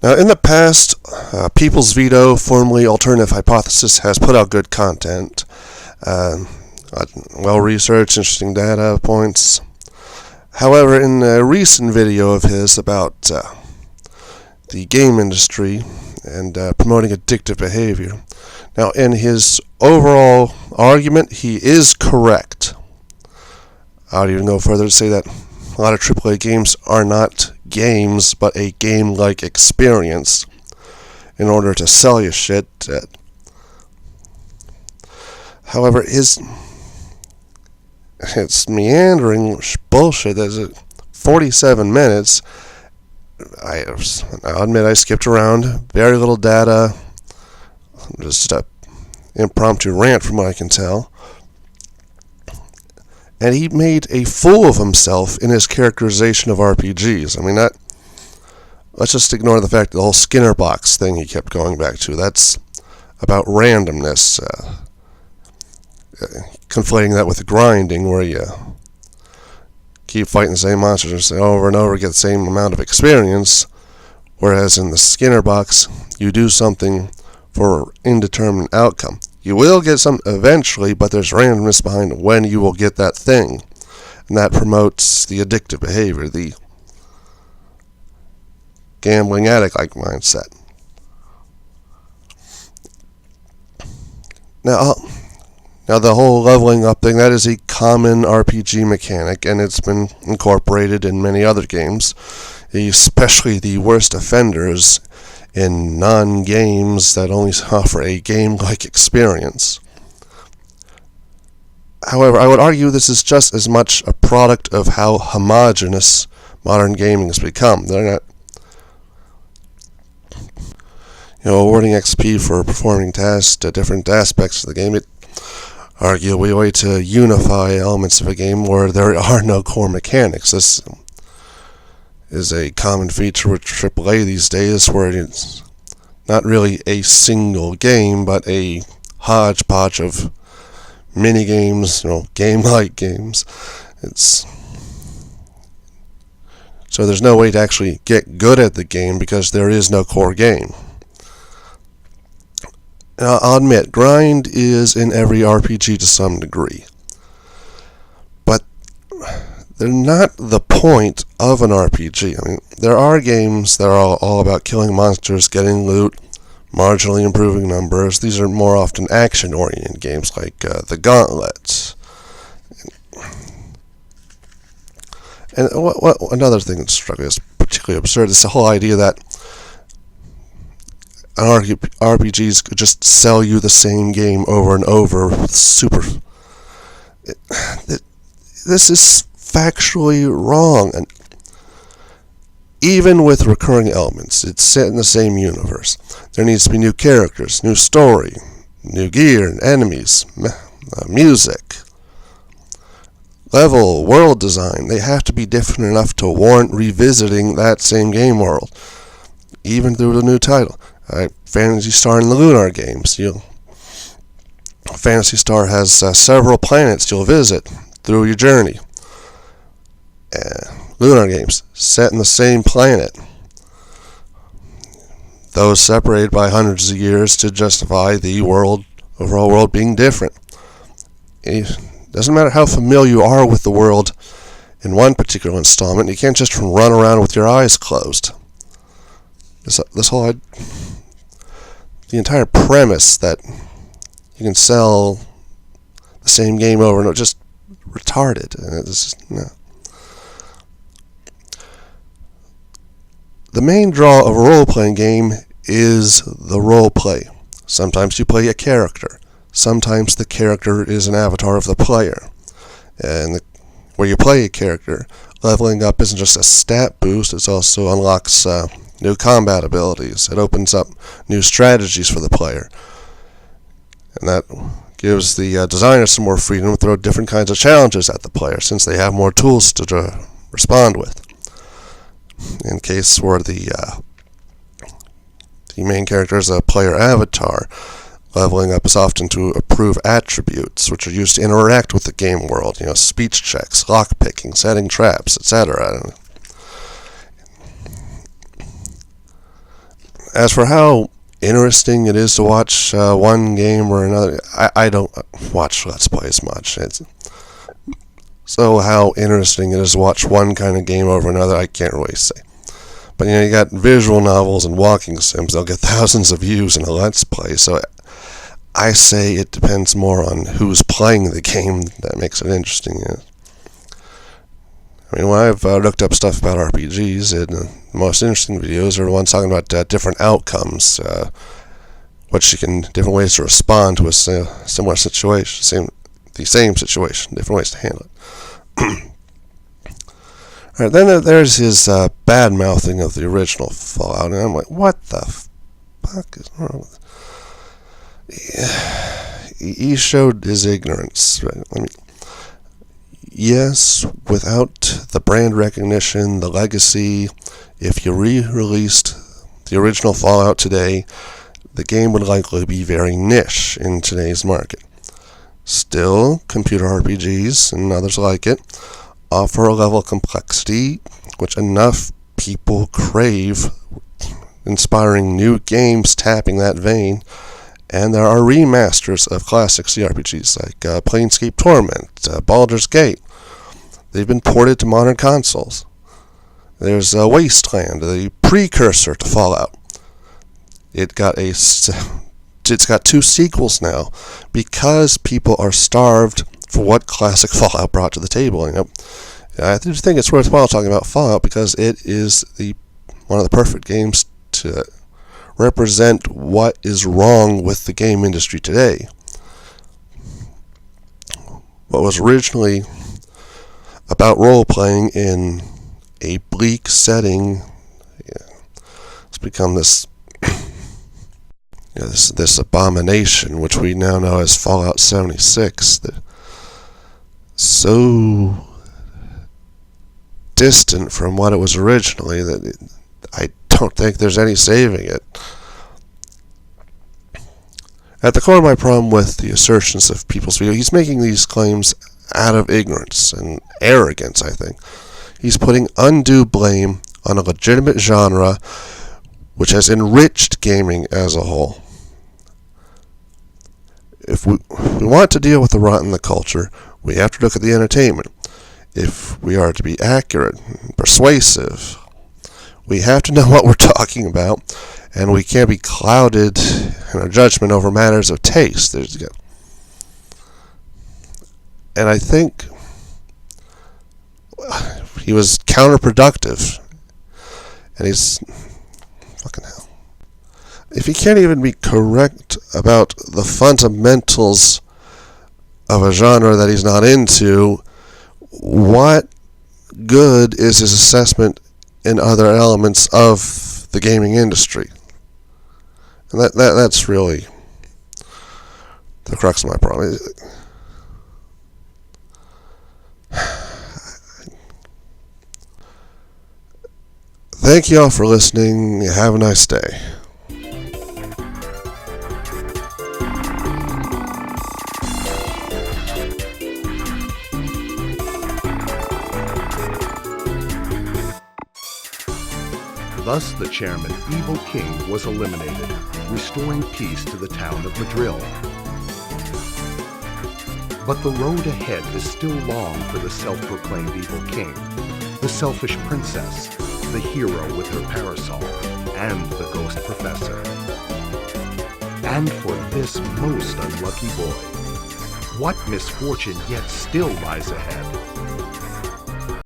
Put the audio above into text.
Now, in the past, People's Veto, formerly Alternative Hypothesis, has put out good content, well-researched, interesting data points. However, in a recent video of his about the game industry and promoting addictive behavior, now in his overall argument, he is correct. I would even go further to say that a lot of AAA games are not games, but a game-like experience in order to sell you shit. However, it's meandering bullshit. There's 47 minutes. I'll admit I skipped around. Very little data. Just an impromptu rant from what I can tell. And he made a fool of himself in his characterization of RPGs. I mean, let's just ignore the fact that the whole Skinner box thing he kept going back to. That's about randomness. Conflating that with grinding, where you keep fighting the same monsters over and over, get the same amount of experience. Whereas in the Skinner box, you do something for an indeterminate outcome. You will get some eventually, but there's randomness behind when you will get that thing. And that promotes the addictive behavior, the gambling addict-like mindset. Now the whole leveling up thing, that is a common RPG mechanic, and it's been incorporated in many other games, especially the worst offenders in non-games that only offer a game-like experience. However, I would argue this is just as much a product of how homogeneous modern gaming has become. They're not, awarding XP for performing tasks to different aspects of the game. It arguably a way to unify elements of a game where there are no core mechanics. This is a common feature with AAA these days, where it's not really a single game, but a hodgepodge of mini games, game-like games. So there's no way to actually get good at the game because there is no core game. Now, I'll admit, grind is in every RPG to some degree. But they're not the point of an RPG. I mean, there are games that are all about killing monsters, getting loot, marginally improving numbers. These are more often action-oriented games like the Gauntlet. And another thing that struck me as particularly absurd is the whole idea that RPGs could just sell you the same game over and over. This is factually wrong. And even with recurring elements, it's set in the same universe. There needs to be new characters, new story, new gear and enemies, music, level, world design. They have to be different enough to warrant revisiting that same game world, even through the new title. Phantasy Star and the Lunar games. Phantasy Star has several planets you'll visit through your journey. Lunar games, set in the same planet. Those separated by hundreds of years to justify the overall world being different. It doesn't matter how familiar you are with the world in one particular installment, you can't just run around with your eyes closed. The entire premise that you can sell the same game over and over, just retarded. It's just, no. The main draw of a role-playing game is the role-play. Sometimes you play a character. Sometimes the character is an avatar of the player. And where you play a character, leveling up isn't just a stat boost, it also unlocks new combat abilities. It opens up new strategies for the player. And that gives the designer some more freedom to throw different kinds of challenges at the player, since they have more tools to respond with. In case where the main character is a player avatar, leveling up is often to improve attributes, which are used to interact with the game world. Speech checks, lockpicking, setting traps, etc. As for how interesting it is to watch one game or another, I don't watch Let's Plays much. So how interesting it is to watch one kind of game over another, I can't really say. But you got visual novels and walking sims, they'll get thousands of views in a Let's Play, so I say it depends more on who's playing the game that makes it interesting. I mean, when I've looked up stuff about RPGs, the most interesting videos are the ones talking about different outcomes, different ways to respond to a similar situation, the same situation, different ways to handle it. Alright, then there's his bad-mouthing of the original Fallout, and I'm like, what the fuck is wrong with it? He showed his ignorance. Right? Yes, without the brand recognition, the legacy, if you re-released the original Fallout today, the game would likely be very niche in today's market. Still, computer RPGs and others like it offer a level of complexity which enough people crave, inspiring new games tapping that vein, and there are remasters of classic CRPGs like Planescape Torment, Baldur's Gate. They've been ported to modern consoles. There's Wasteland, the precursor to Fallout. It's got 2 sequels now because people are starved for what classic Fallout brought to the table. I do think it's worthwhile talking about Fallout because it is one of the perfect games to represent what is wrong with the game industry today. What was originally about role-playing in a bleak setting, it's become this this abomination, which we now know as Fallout 76, that so distant from what it was originally that I don't think there's any saving it. At the core of my problem with the assertions of people's video, he's making these claims out of ignorance and arrogance, I think. He's putting undue blame on a legitimate genre which has enriched gaming as a whole. If we want to deal with the rot in the culture, we have to look at the entertainment. If we are to be accurate and persuasive, we have to know what we're talking about, and we can't be clouded in our judgment over matters of taste. And I think he was counterproductive, and he's fucking hell. If he can't even be correct about the fundamentals of a genre that he's not into, what good is his assessment in other elements of the gaming industry? And that's really the crux of my problem. Thank you all for listening. Have a nice day. Thus the chairman, Evil King, was eliminated, restoring peace to the town of Madril. But the road ahead is still long for the self-proclaimed Evil King, the selfish princess, the hero with her parasol, and the ghost professor. And for this most unlucky boy, what misfortune yet still lies ahead?